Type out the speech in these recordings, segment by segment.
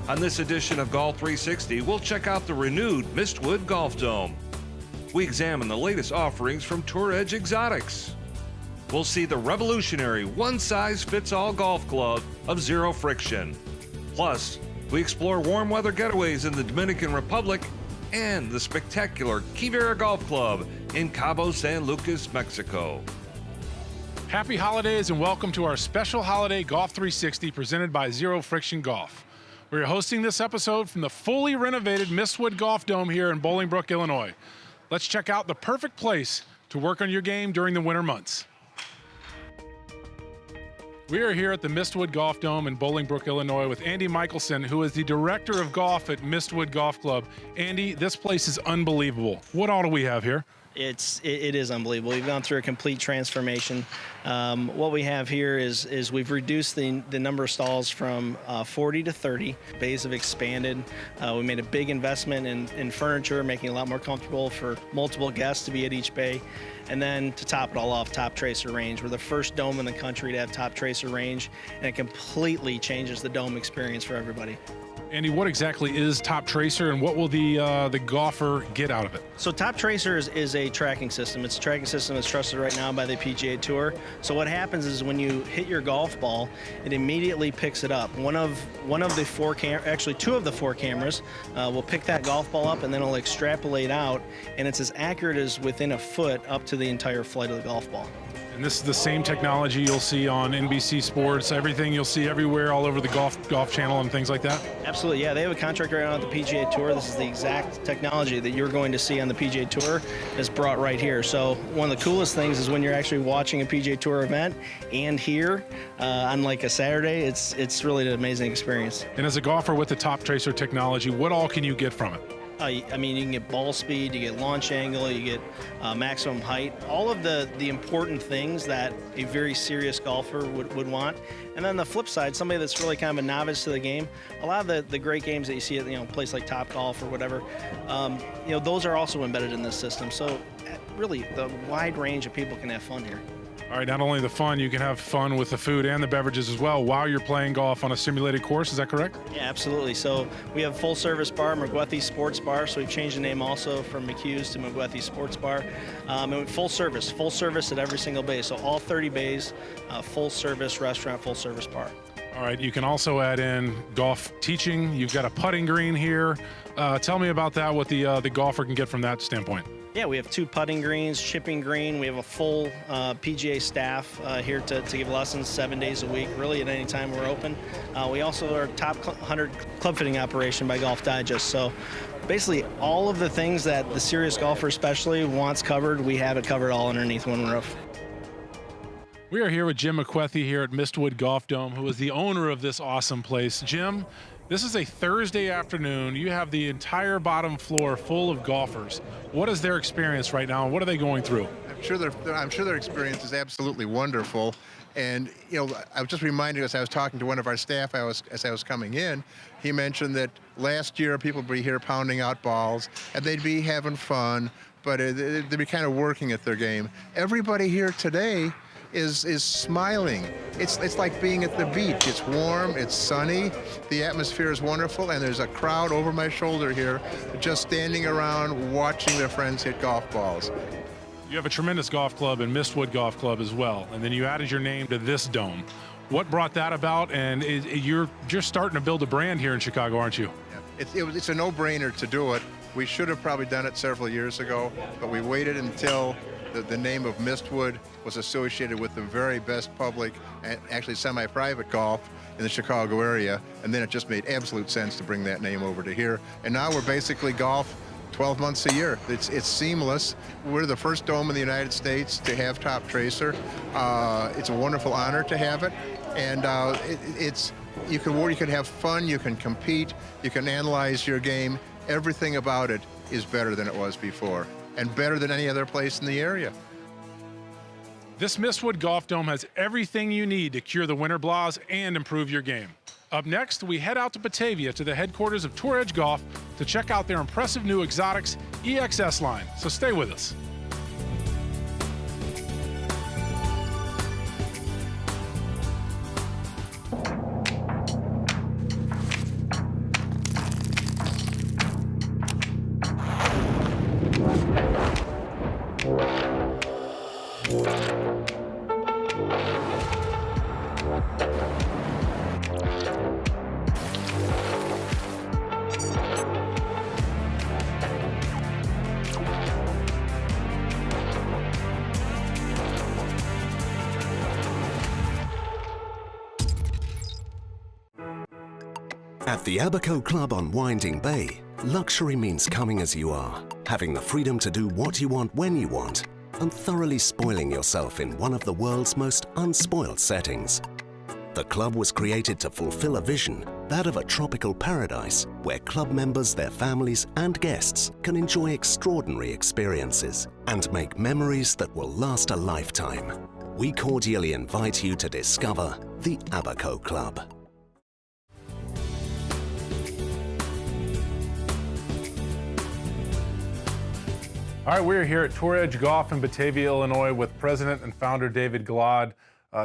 On this edition of Golf 360, we'll check out the renewed Mistwood Golf Dome. We examine the latest offerings from EXS Exotics. We'll see the revolutionary one-size-fits-all golf club of zero friction. Plus, we explore warm weather getaways in the Dominican Republic and the spectacular Quivira Golf Club in Cabo San Lucas, Mexico. Happy holidays and welcome to our special holiday Golf 360 presented by Zero Friction Golf. We're hosting this episode from the fully renovated Mistwood Golf Dome here in Bolingbrook, Illinois. Let's check out the perfect place to work on your game during the winter months. We are here at the Mistwood Golf Dome in Bolingbrook, Illinois with Andy Michelson, who is the director of golf at Mistwood Golf Club. Andy, this place is unbelievable. What all do we have here? It is unbelievable. We've gone through a complete transformation. What we have here is we've reduced the number of stalls from 40 to 30. Bays have expanded. We made a big investment in furniture, making it a lot more comfortable for multiple guests to be at each bay. And then to top it all off, TopTracer range. We're the first dome in the country to have TopTracer range, and it completely changes the dome experience for everybody. Andy, what exactly is TopTracer and what will the golfer get out of it? So TopTracer is a tracking system. It's a tracking system that's trusted right now by the PGA Tour. So what happens is when you hit your golf ball, it immediately picks it up. One of the four actually two of the four cameras will pick that golf ball up, and then it'll extrapolate out, and it's as accurate as within a foot up to the entire flight of the golf ball. And this is the same technology you'll see on NBC Sports, everything you'll see everywhere, all over the golf channel and things like that? Absolutely, yeah. They have a contract right now with the PGA Tour. This is the exact technology that you're going to see on the PGA Tour is brought right here. So one of the coolest things is when you're actually watching a PGA Tour event and here on like a Saturday, it's really an amazing experience. And as a golfer with the TopTracer technology, what all can you get from it? I mean, you can get ball speed, you get launch angle, you get maximum height, all of the important things that a very serious golfer would want. And then the flip side, somebody that's really kind of a novice to the game, a lot of the great games that you see at a place like Topgolf or whatever, those are also embedded in this system. So really, the wide range of people can have fun here. All right, not only the fun, you can have fun with the food and the beverages as well while you're playing golf on a simulated course. Is that correct? Yeah, absolutely. So we have full service bar, McGuethy Sports Bar. So we've changed the name also from McHugh's to McGuethy Sports Bar. And full service at every single bay. So all 30 bays, full service restaurant, full service bar. All right, you can also add in golf teaching. You've got a putting green here. Tell me about that, what the golfer can get from that standpoint. Yeah, we have 2 putting greens, chipping green. We have a full PGA staff here to give lessons 7 days a week, really at any time we're open. We also are a top 100 club fitting operation by Golf Digest. So basically all of the things that the serious golfer especially wants covered, we have it covered all underneath one roof. We are here with Jim McQuethy here at Mistwood Golf Dome, who is the owner of this awesome place. Jim, this is a Thursday afternoon. You have the entire bottom floor full of golfers. What is their experience right now, and what are they going through? I'm sure their experience is absolutely wonderful. And I was just reminded as I was talking to one of our staff as I was coming in, he mentioned that last year people would be here pounding out balls, and they'd be having fun, but they'd be kind of working at their game. Everybody here today is smiling. It's like being at the beach. It's warm, it's sunny, the atmosphere is wonderful, and there's a crowd over my shoulder here just standing around watching their friends hit golf balls. You have a tremendous golf club in Mistwood Golf Club as well, and then you added your name to this dome. What brought that about? And you're just starting to build a brand here in Chicago, aren't you? Yeah. It's a no-brainer to do it. We should have probably done it several years ago, but we waited until the name of Mistwood was associated with the very best public and actually semi-private golf in the Chicago area, and then it just made absolute sense to bring that name over to here. And now we're basically golf 12 months a year. It's seamless. We're the first dome in the United States to have TopTracer. It's a wonderful honor to have it, and you can have fun, you can compete, you can analyze your game. Everything about it is better than it was before, and better than any other place in the area. This Mistwood Golf Dome has everything you need to cure the winter blahs and improve your game. Up next, we head out to Batavia to the headquarters of Tour Edge Golf to check out their impressive new Exotics EXS line. So stay with us. At the Abaco Club on Winding Bay, luxury means coming as you are, having the freedom to do what you want when you want, and thoroughly spoiling yourself in one of the world's most unspoiled settings. The club was created to fulfill a vision, that of a tropical paradise where club members, their families, and guests can enjoy extraordinary experiences and make memories that will last a lifetime. We cordially invite you to discover the Abaco Club. All right, we're here at Tour Edge Golf in Batavia, Illinois with President and Founder David Glod.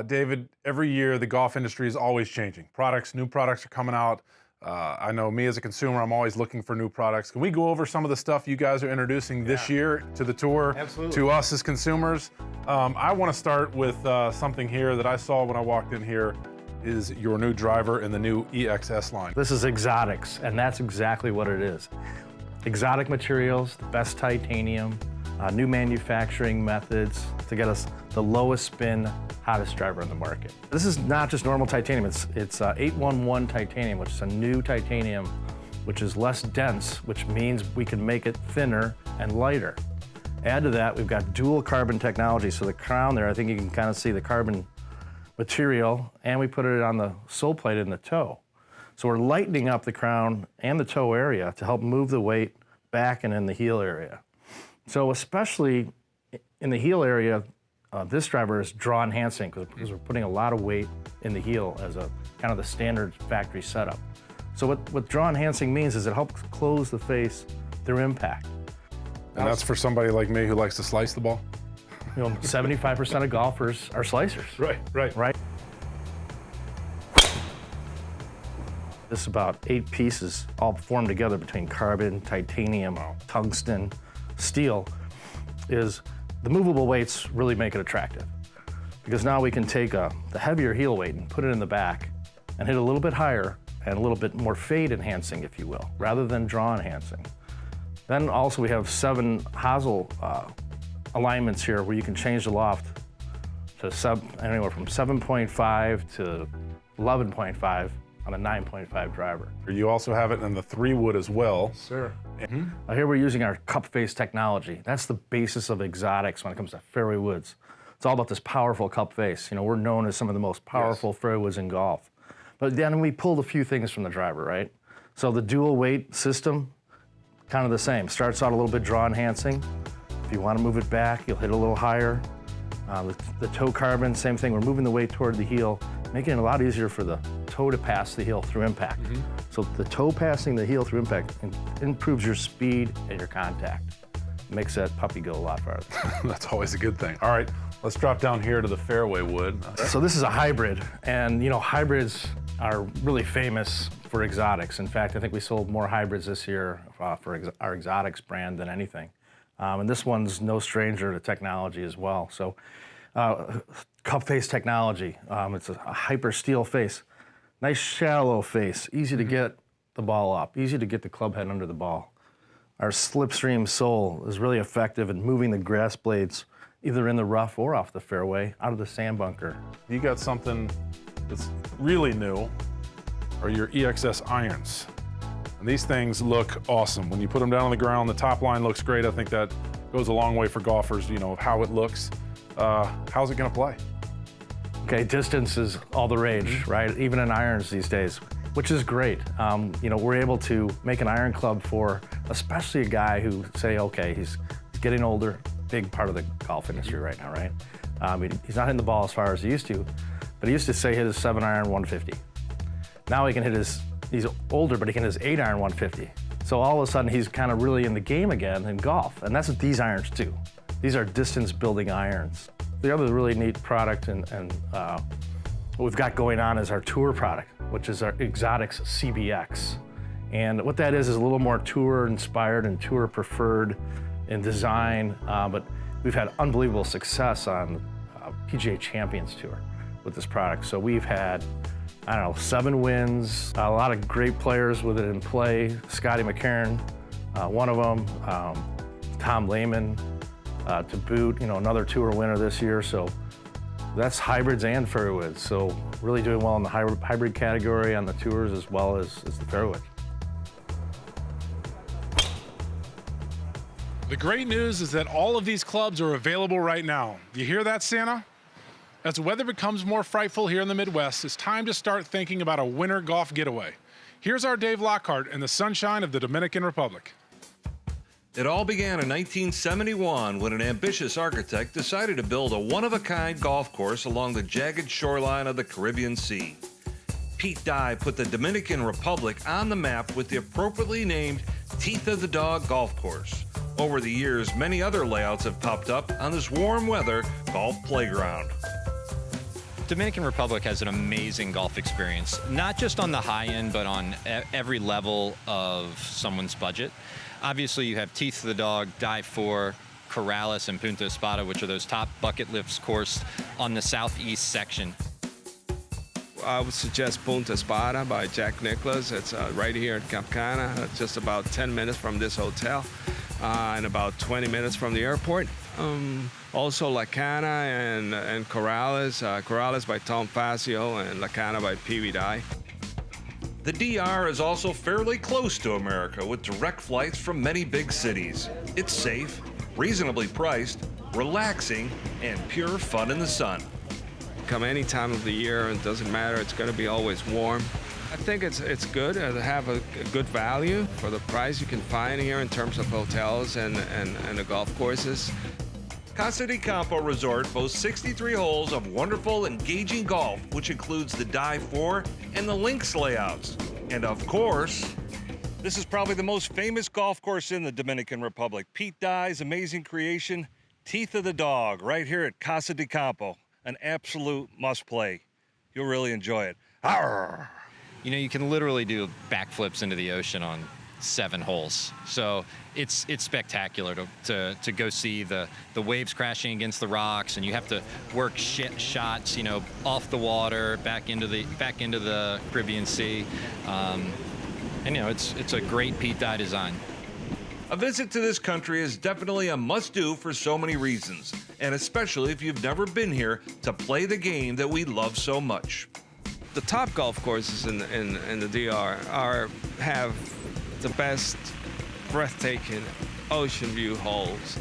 David, every year the golf industry is always changing. New products are coming out. I know me as a consumer, I'm always looking for new products. Can we go over some of the stuff you guys are introducing this year to the tour, to us as consumers? I want to start with something here that I saw when I walked in here is your new driver in the new EXS line. This is Exotics, and that's exactly what it is. Exotic materials, the best titanium, new manufacturing methods to get us the lowest spin, hottest driver in the market. This is not just normal titanium, it's 811 titanium, which is a new titanium, which is less dense, which means we can make it thinner and lighter. Add to that, we've got dual carbon technology, so the crown there, I think you can kind of see the carbon material, and we put it on the sole plate in the toe. So we're lightening up the crown and the toe area to help move the weight back and in the heel area. So especially in the heel area, this driver is draw enhancing because we're putting a lot of weight in the heel as a kind of the standard factory setup. So what draw enhancing means is it helps close the face through impact. And that's for somebody like me who likes to slice the ball? You know, 75% of golfers are slicers. Right. This is about 8 pieces all formed together between carbon, titanium, tungsten, steel. Is the movable weights really make it attractive. Because now we can take the heavier heel weight and put it in the back and hit a little bit higher and a little bit more fade enhancing, if you will, rather than draw enhancing. Then also we have 7 hosel alignments here where you can change the loft to anywhere from 7.5 to 11.5 on a 9.5 driver. You also have it in the 3-wood as well. Sure. Here we're using our cup face technology. That's the basis of Exotics when it comes to fairway woods. It's all about this powerful cup face. You know, we're known as some of the most powerful fairway woods in golf. But then we pulled a few things from the driver, right? So the dual weight system, kind of the same. Starts out a little bit draw enhancing. If you want to move it back, you'll hit a little higher. The toe carbon, same thing. We're moving the weight toward the heel, making it a lot easier for the toe to pass the heel through impact. So the toe passing the heel through impact improves your speed and your contact. Makes that puppy go a lot farther. That's always a good thing. All right, let's drop down here to the fairway wood. So this is a hybrid, and you know, hybrids are really famous for Exotics. In fact, I think we sold more hybrids this year for our Exotics brand than anything. And this one's no stranger to technology as well. So cup face technology, it's a hyper steel face. Nice shallow face, easy to get the ball up, easy to get the club head under the ball. Our slipstream sole is really effective in moving the grass blades either in the rough or off the fairway, out of the sand bunker. You got something that's really new, are your EXS irons. And these things look awesome. When you put them down on the ground, the top line looks great. I think that goes a long way for golfers, you know, of how it looks. How's it gonna play? Okay, distance is all the rage, right? Even in irons these days, which is great. You know, we're able to make an iron club for especially a guy who say, okay, he's getting older, big part of the golf industry right now, right? He's not hitting the ball as far as he used to, but he used to say hit his 7-iron 150. Now he can hit he's older, but he can hit his 8-iron 150. So all of a sudden he's kind of really in the game again in golf, and that's what these irons do. These are distance building irons. The other really neat product and what we've got going on is our tour product, which is our Exotics CBX. And what that is a little more tour inspired and tour preferred in design, but We've had unbelievable success on PGA Champions Tour with this product. So we've had, I don't know, 7 wins, a lot of great players with it in play. Scotty McCarron, one of them, Tom Lehman, to boot, you know, another tour winner this year. So that's hybrids and fairwoods. So really doing well in the hybrid category on the tours as well as the fairwood. The great news is that all of these clubs are available right now. You hear that, Santa? As the weather becomes more frightful here in the Midwest, it's time to start thinking about a winter golf getaway. Here's our Dave Lockhart in the sunshine of the Dominican Republic. It all began in 1971 when an ambitious architect decided to build a one-of-a-kind golf course along the jagged shoreline of the Caribbean Sea. Pete Dye put the Dominican Republic on the map with the appropriately named Teeth of the Dog Golf Course. Over the years, many other layouts have popped up on this warm weather golf playground. Dominican Republic has an amazing golf experience, not just on the high end, but on every level of someone's budget. Obviously, you have Teeth of the Dog, Dive 4, Corrales, and Punta Espada, which are those top bucket lifts course on the southeast section. I would suggest Punta Espada by Jack Nicklaus. It's right here at Cap Cana, just about 10 minutes from this hotel, and about 20 minutes from the airport. Also La Cana and Corrales. Corrales by Tom Facio and La Cana by P.V. Dye. The DR is also fairly close to America with direct flights from many big cities. It's safe, reasonably priced, relaxing, and pure fun in the sun. Come any time of the year, it doesn't matter, it's going to be always warm. I think it's good to have a good value for the price you can find here in terms of hotels and the golf courses. Casa de Campo Resort boasts 63 holes of wonderful, engaging golf, which includes the Dive 4 and the Links layouts. And of course, this is probably the most famous golf course in the Dominican Republic. Pete Dye's amazing creation, Teeth of the Dog, right here at Casa de Campo. An absolute must-play. You'll really enjoy it. Arr! You know, you can literally do backflips into the ocean on 7 holes. So it's spectacular to go see the waves crashing against the rocks, and you have to work shots, you know, off the water, back into the Caribbean Sea. And you know, it's a great Pete Dye design. A visit to this country is definitely a must-do for so many reasons, and especially if you've never been here to play the game that we love so much. The top golf courses in the DR have the best breathtaking ocean view holes.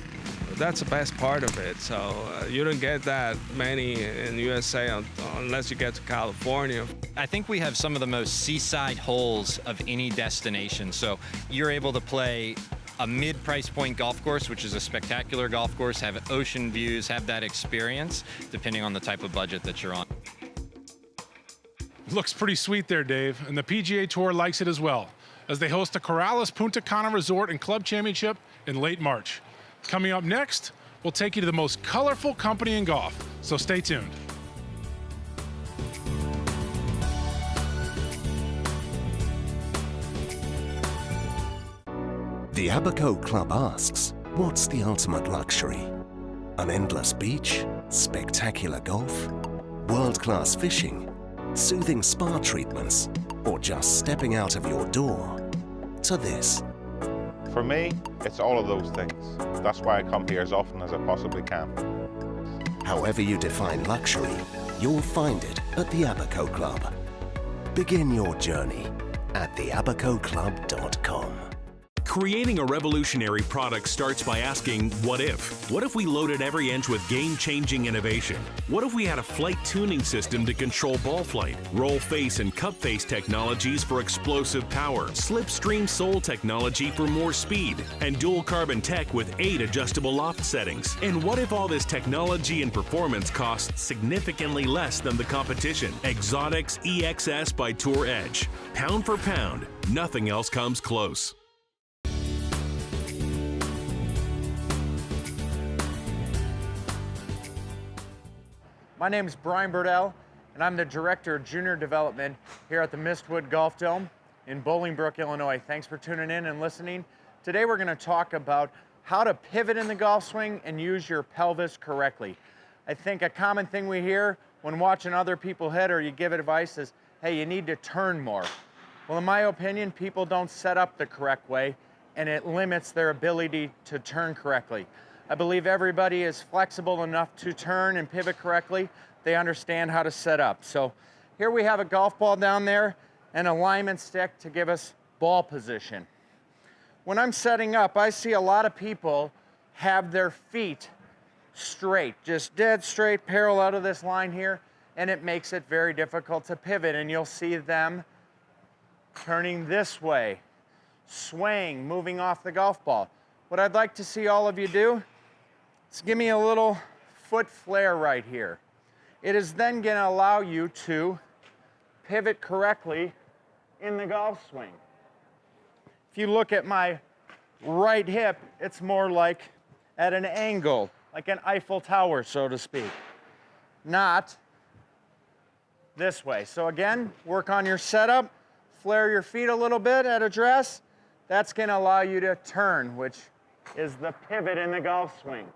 That's the best part of it. So you don't get that many in USA unless you get to California. I think we have some of the most seaside holes of any destination. So you're able to play a mid-price point golf course, which is a spectacular golf course, have ocean views, have that experience, depending on the type of budget that you're on. Looks pretty sweet there, Dave, and the PGA Tour likes it as well, as they host the Corrales Punta Cana Resort and Club Championship in late March. Coming up next, we'll take you to the most colorful company in golf, so stay tuned. The Abaco Club asks, what's the ultimate luxury? An endless beach? Spectacular golf? World-class fishing? Soothing spa treatments? Or just stepping out of your door to this? For me, it's all of those things. That's why I come here as often as I possibly can. However you define luxury, you'll find it at the Abaco Club. Begin your journey at theabacoclub.com. Creating a revolutionary product starts by asking, what if? What if we loaded every inch with game-changing innovation? What if we had a flight tuning system to control ball flight, roll face and cup face technologies for explosive power, slipstream sole technology for more speed, and dual carbon tech with 8 adjustable loft settings? And what if all this technology and performance costs significantly less than the competition? Exotics EXS by Tour Edge. Pound for pound, nothing else comes close. My name is Brian Burdell, and I'm the Director of Junior Development here at the Mistwood Golf Dome in Bolingbrook, Illinois. Thanks for tuning in and listening. Today we're going to talk about how to pivot in the golf swing and use your pelvis correctly. I think a common thing we hear when watching other people hit or you give advice is, hey, you need to turn more. Well, in my opinion, people don't set up the correct way, and it limits their ability to turn correctly. I believe everybody is flexible enough to turn and pivot correctly. They understand how to set up. So here we have a golf ball down there and an alignment stick to give us ball position. When I'm setting up, I see a lot of people have their feet straight, just dead straight, parallel to this line here, and it makes it very difficult to pivot. And you'll see them turning this way, swaying, moving off the golf ball. What I'd like to see all of you do is give me a little foot flare right here. It is then going to allow you to pivot correctly in the golf swing. If you look at my right hip, it's more like at an angle, like an Eiffel Tower, so to speak, not this way. So again, work on your setup, flare your feet a little bit at address. That's going to allow you to turn, which is the pivot in the golf swing,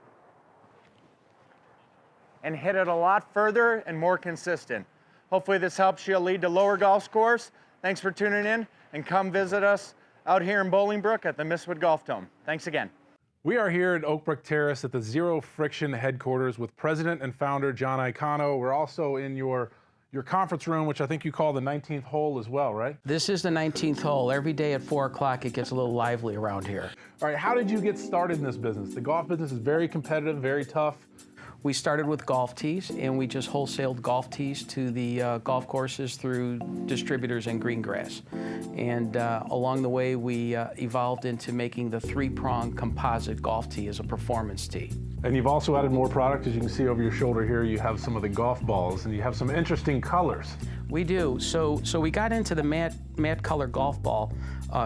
and hit it a lot further and more consistent. Hopefully this helps you lead to lower golf scores. Thanks for tuning in, and come visit us out here in Bolingbrook at the Mistwood Golf Dome. Thanks again. We are here at Oak Brook Terrace at the Zero Friction headquarters with President and Founder John Icano. We're also in your conference room, which I think you call the 19th hole as well, right? This is the 19th hole. Every day at 4 o'clock, it gets a little lively around here. All right, how did you get started in this business? The golf business is very competitive, very tough. We started with golf tees, and we just wholesaled golf tees to the golf courses through distributors and green grass. And along the way, we evolved into making the 3-prong composite golf tee as a performance tee. And you've also added more product. As you can see over your shoulder here, you have some of the golf balls, and you have some interesting colors. We do. So we got into the matte color golf ball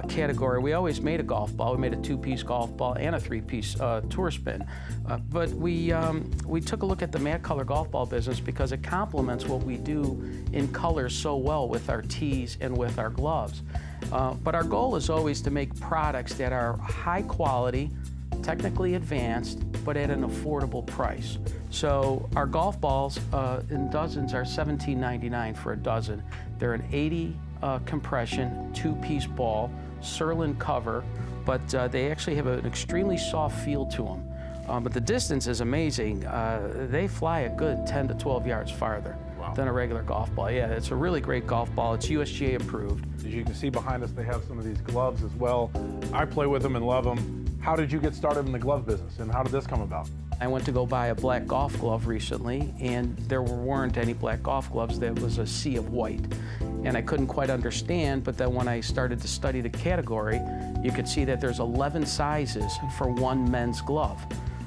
category. We always made a golf ball. We made a 2-piece golf ball and a 3-piece tour spin. But we took a look at the matte color golf ball business because it complements what we do in colors so well with our tees and with our gloves. But our goal is always to make products that are high quality, technically advanced, but at an affordable price. So our golf balls in dozens are $17.99 for a dozen. They're an 80 compression, 2-piece ball, Surlyn cover, but they actually have an extremely soft feel to them. But the distance is amazing. They fly a good 10 to 12 yards farther than a regular golf ball. Yeah, it's a really great golf ball. It's USGA approved. As you can see behind us, they have some of these gloves as well. I play with them and love them. How did you get started in the glove business, and how did this come about? I went to go buy a black golf glove recently, and there weren't any black golf gloves. There was a sea of white. And I couldn't quite understand, but then when I started to study the category, you could see that there's 11 sizes for one men's glove.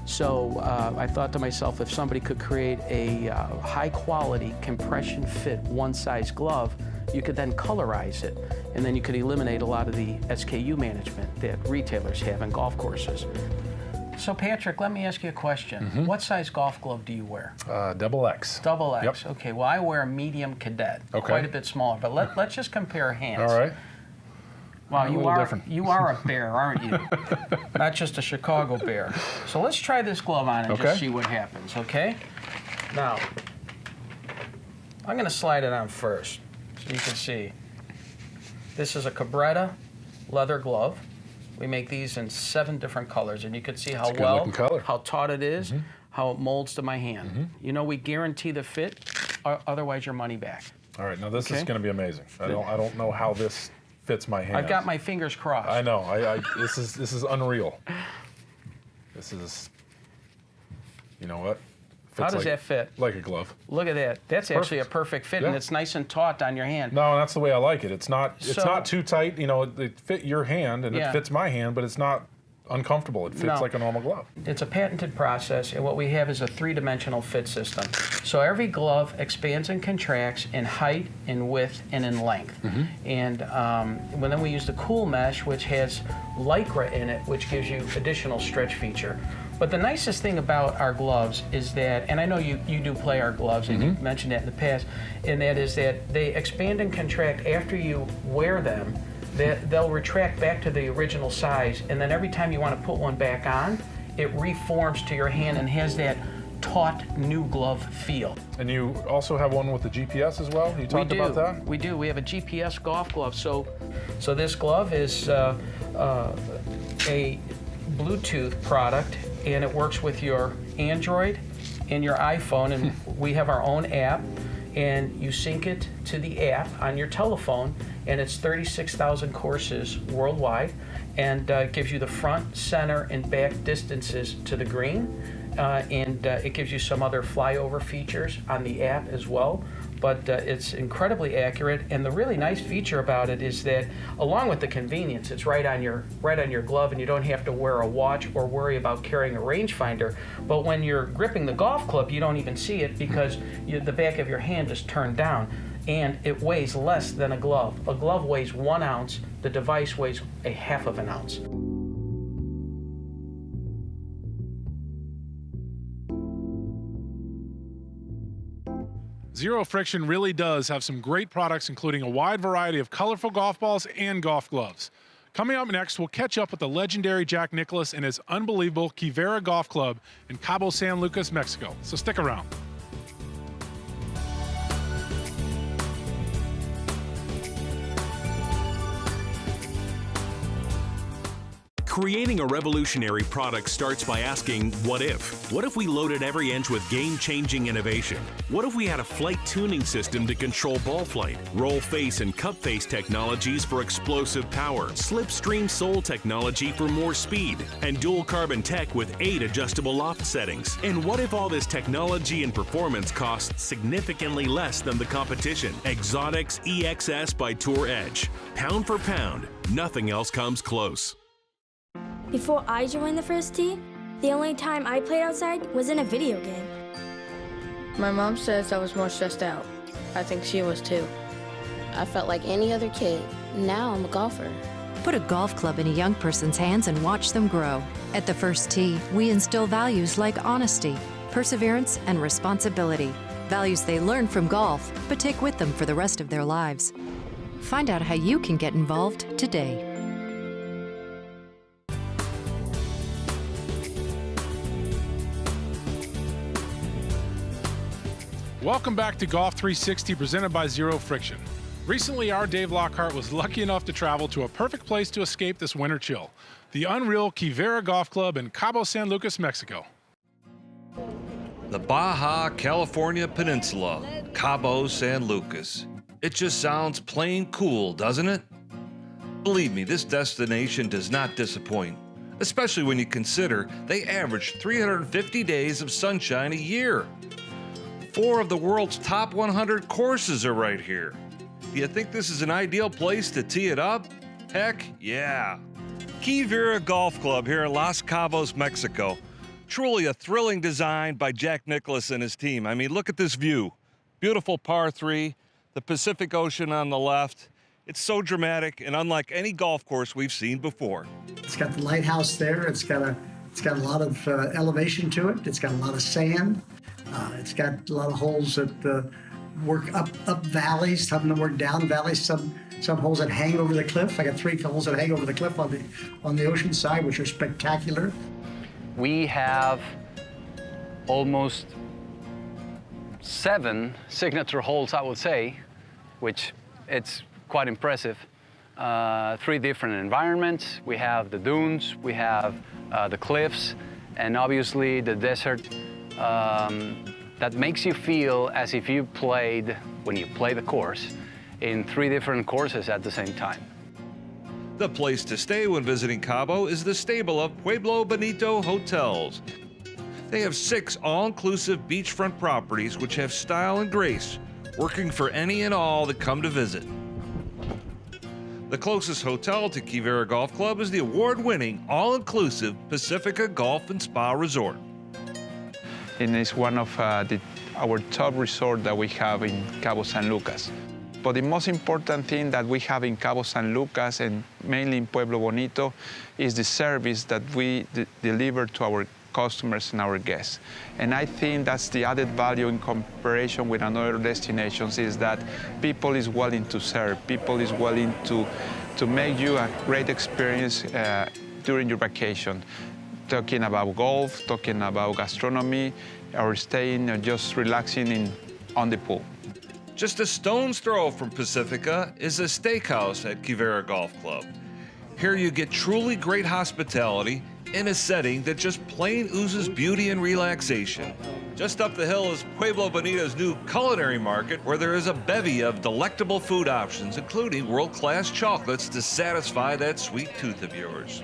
So I thought to myself, if somebody could create a high-quality, compression-fit, one-size glove, you could then colorize it, and then you could eliminate a lot of the SKU management that retailers have in golf courses. So Patrick, let me ask you a question. Mm-hmm. What size golf glove do you wear? Double X. Double X. Yep. Okay, well I wear a medium cadet, okay. Quite a bit smaller, but let's just compare hands. All right. Wow, you are a bear, aren't you? Not just a Chicago bear. So let's try this glove on and just see what happens, okay? Now, I'm going to slide it on first so you can see. This is a Cabretta leather glove. We make these in 7 different colors, and you can see how well, how taut it is, how it molds to my hand. You know, we guarantee the fit, otherwise your money back. All right, now this is going to be amazing. I don't know how this fits my hands. I've got my fingers crossed. I know. This is unreal. This is, you know what? How does that fit? Like a glove. Look at that. That's actually a perfect fit, and it's nice and taut on your hand. No, that's the way I like it. It's not too tight. You know, it fit your hand, and it fits my hand, but it's not uncomfortable. It fits like a normal glove. It's a patented process, and what we have is a 3-dimensional fit system. So every glove expands and contracts in height, in width, and in length. And then we use the cool mesh, which has Lycra in it, which gives you additional stretch feature. But the nicest thing about our gloves is that, and I know you do play our gloves, and you've mentioned that in the past, and that is that they expand and contract after you wear them they'll retract back to the original size, and then every time you want to put one back on, it reforms to your hand and has that taut new glove feel. And you also have one with the GPS as well? You talked about that? We do. We have a GPS golf glove. So this glove is a Bluetooth product, and it works with your Android and your iPhone, and we have our own app, and you sync it to the app on your telephone, and it's 36,000 courses worldwide, and gives you the front, center, and back distances to the green, and it gives you some other flyover features on the app as well. But it's incredibly accurate, and the really nice feature about it is that, along with the convenience, it's right on your glove, and you don't have to wear a watch or worry about carrying a rangefinder. But when you're gripping the golf club, you don't even see it because the back of your hand is turned down, and it weighs less than a glove. A glove weighs 1 ounce. The device weighs a half of an ounce. Zero Friction really does have some great products, including a wide variety of colorful golf balls and golf gloves. Coming up next, we'll catch up with the legendary Jack Nicklaus and his unbelievable Quivira Golf Club in Cabo San Lucas, Mexico. So stick around. Creating a revolutionary product starts by asking, what if? What if we loaded every inch with game-changing innovation? What if we had a flight tuning system to control ball flight, roll face and cup face technologies for explosive power, slipstream sole technology for more speed, and dual carbon tech with 8 adjustable loft settings? And what if all this technology and performance costs significantly less than the competition? Exotics EXS by Tour Edge. Pound for pound, nothing else comes close. Before I joined the first tee, the only time I played outside was in a video game. My mom says I was more stressed out. I think she was too. I felt like any other kid. Now I'm a golfer. Put a golf club in a young person's hands and watch them grow. At the First Tee, we instill values like honesty, perseverance, and responsibility. Values they learn from golf, but take with them for the rest of their lives. Find out how you can get involved today. Welcome back to Golf 360, presented by Zero Friction. Recently, our Dave Lockhart was lucky enough to travel to a perfect place to escape this winter chill, the unreal Quivira Golf Club in Cabo San Lucas, Mexico. The Baja California Peninsula, Cabo San Lucas. It just sounds plain cool, doesn't it? Believe me, this destination does not disappoint, especially when you consider they average 350 days of sunshine a year. 4 of the world's top 100 courses are right here. Do you think this is an ideal place to tee it up? Heck yeah. Quivira Golf Club here in Los Cabos, Mexico. Truly a thrilling design by Jack Nicklaus and his team. I mean, look at this view. Beautiful par 3, the Pacific Ocean on the left. It's so dramatic and unlike any golf course we've seen before. It's got the lighthouse there. It's got a lot of elevation to it. It's got a lot of sand. It's got a lot of holes that work up valleys, some of them work down valleys, some holes that hang over the cliff. I got 3 holes that hang over the cliff on the ocean side, which are spectacular. We have almost 7 signature holes, I would say, which it's quite impressive. 3 different environments. We have the dunes, we have the cliffs, and obviously the desert. That makes you feel as if you played, when you play the course, in 3 different courses at the same time. The place to stay when visiting Cabo is the stable of Pueblo Bonito Hotels. They have 6 all-inclusive beachfront properties which have style and grace, working for any and all that come to visit. The closest hotel to Quivira Golf Club is the award-winning, all-inclusive Pacifica Golf and Spa Resort. And it's one of our top resorts that we have in Cabo San Lucas. But the most important thing that we have in Cabo San Lucas and mainly in Pueblo Bonito is the service that we deliver to our customers and our guests. And I think that's the added value in comparison with other destinations, is that people is willing to serve, people is willing to to make you a great experience during your vacation. Talking about golf, talking about gastronomy, or staying or just relaxing on the pool. Just a stone's throw from Pacifica is a steakhouse at Quivira Golf Club. Here you get truly great hospitality in a setting that just plain oozes beauty and relaxation. Just up the hill is Pueblo Bonito's new culinary market, where there is a bevy of delectable food options, including world-class chocolates to satisfy that sweet tooth of yours.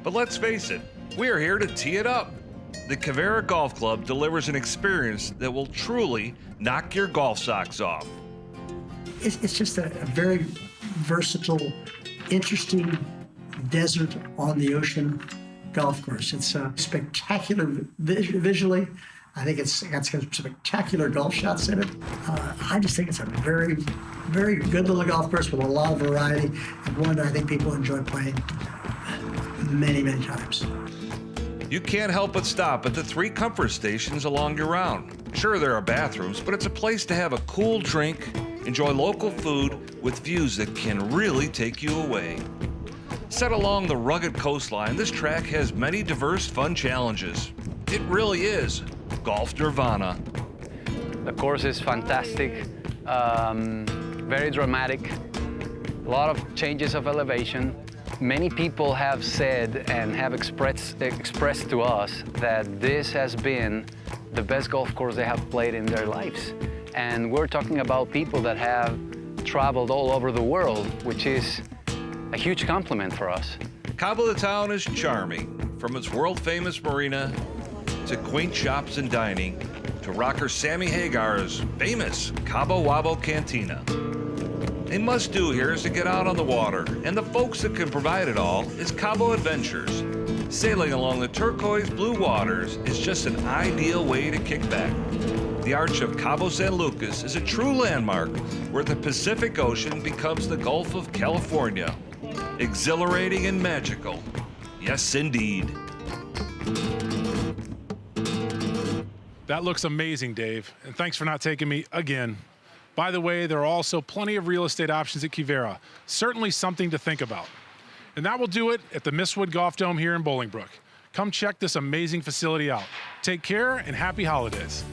But let's face it, we are here to tee it up. The Quivira Golf Club delivers an experience that will truly knock your golf socks off. It's just a very versatile, interesting desert on the ocean golf course. It's spectacular visually. I think it's got some spectacular golf shots in it. I just think it's a very, very good little golf course with a lot of variety, and one that I think people enjoy playing many, many times. You can't help but stop at the 3 comfort stations along your round. Sure, there are bathrooms, but it's a place to have a cool drink, enjoy local food with views that can really take you away. Set along the rugged coastline, this track has many diverse, fun challenges. It really is golf nirvana. The course is fantastic, very dramatic, a lot of changes of elevation. Many people have said and have expressed to us that this has been the best golf course they have played in their lives. And we're talking about people that have traveled all over the world, which is a huge compliment for us. Cabo the town is charming, from its world-famous marina to quaint shops and dining to rocker Sammy Hagar's famous Cabo Wabo Cantina. A must-do here is to get out on the water, and the folks that can provide it all is Cabo Adventures. Sailing along the turquoise blue waters is just an ideal way to kick back. The arch of Cabo San Lucas is a true landmark where the Pacific Ocean becomes the Gulf of California. Exhilarating and magical. Yes, indeed. That looks amazing, Dave, and thanks for not taking me again. By the way, there are also plenty of real estate options at Quivira. Certainly something to think about. And that will do it at the Mistwood Golf Dome here in Bolingbrook. Come check this amazing facility out. Take care and happy holidays.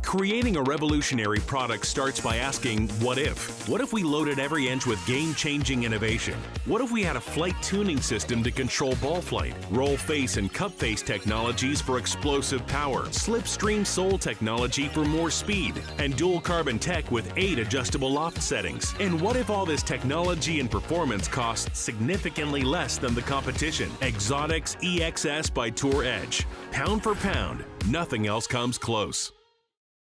Creating a revolutionary product starts by asking, what if? What if we loaded every inch with game-changing innovation? What if we had a flight tuning system to control ball flight, roll face and cup face technologies for explosive power, slipstream sole technology for more speed, and dual carbon tech with 8 adjustable loft settings? And what if all this technology and performance costs significantly less than the competition? Exotics EXS by Tour Edge. Pound for pound, nothing else comes close.